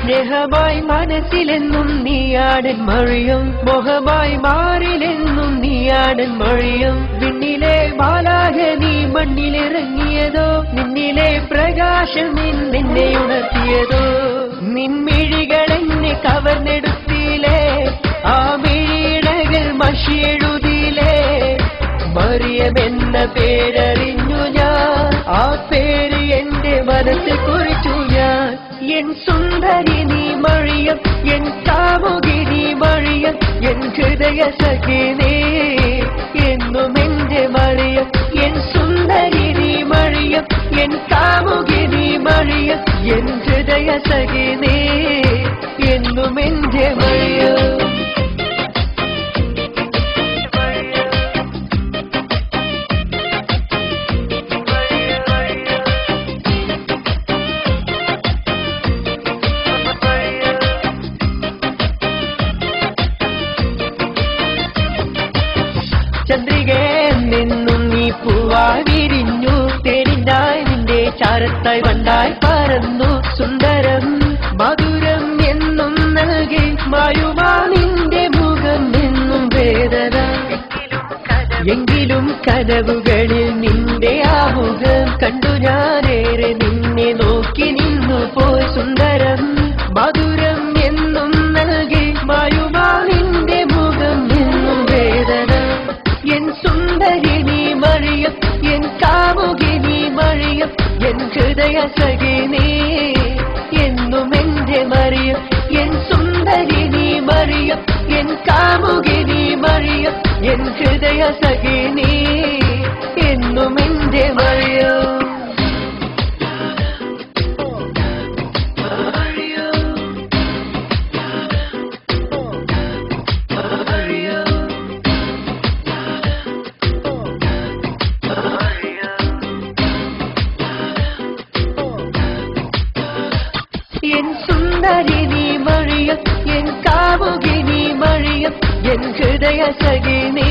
സ്നേഹമായി മനസ്സിലെന്നും നീയാടൻ മറിയം, മോഹമായി മാറിലെന്നും നീയാടൻ മറിയം. വിണ്ണിലെ മാലാഖ നീ മണ്ണിലിറങ്ങിയതോ, നിന്നിലെ പ്രകാശം നിന്നെ ഉണർത്തിയതോ. നിൻമിഴികൾ എന്നെ കവർന്നെടുത്തില്ലേ, ആ മിഴിയഴകൾ മഷിയെഴുതിയില്ലേ. മറിയമെന്ന പേരറിഞ്ഞു ഞാൻ, ആ പേര് എന്റെ മനസ്സിൽ കുറിച്ചു ഞാൻ. എൻ സുന്ദരി നീ മറിയം, എൻ കാമുകി നീ മറിയം, എൻ ഹൃദയ സഖി നീ എന്നും എന്റെ മറിയം. എൻ സുന്ദരി നീ മറിയം, എൻ കാമുകി നീ മറിയം, എൻ ഹൃദയ സഖി നീ എന്നും എന്റെ മറിയം. ചന്ദ്രികേ നിന്നും നീ പൂവായി വിരിഞ്ഞു, തേനിന്നായി നിന്റെ ചാരത്തായി വണ്ടായി പറന്നു. സുന്ദരം മധുരം എന്നും നൽകി മായുമാ നിന്റെ മുഖം എന്നും വേദന. എങ്കിലും കനവുകളിൽ നിന്റെ ആ മുഖം കണ്ടു ഞാനേറെ നിന്നെ നോക്കി നിന്നു പോയി. സുന്ദരം മധുരം എന്നും നൽകി മായുമാ നിന്റെ മുഖം എന്നും വേദന. എൻ സുന്ദരി നീ മറിയം, എൻ കാമുകി നീ മറിയം, എൻ ഹൃദയ സഖി നീ എന്നും എന്റെ മറിയം. എൻ സുന്ദരി നീ മറിയം, എൻ കാമുകി നീ മറിയം, എൻ ഹൃദയ സഖി നീ എന്നും എന്റെ മറിയം. എൻ സുന്ദരി നീ മറിയം, എൻ കാമുകി നീ മറിയം, എൻ ഹൃദയ സഖി നീ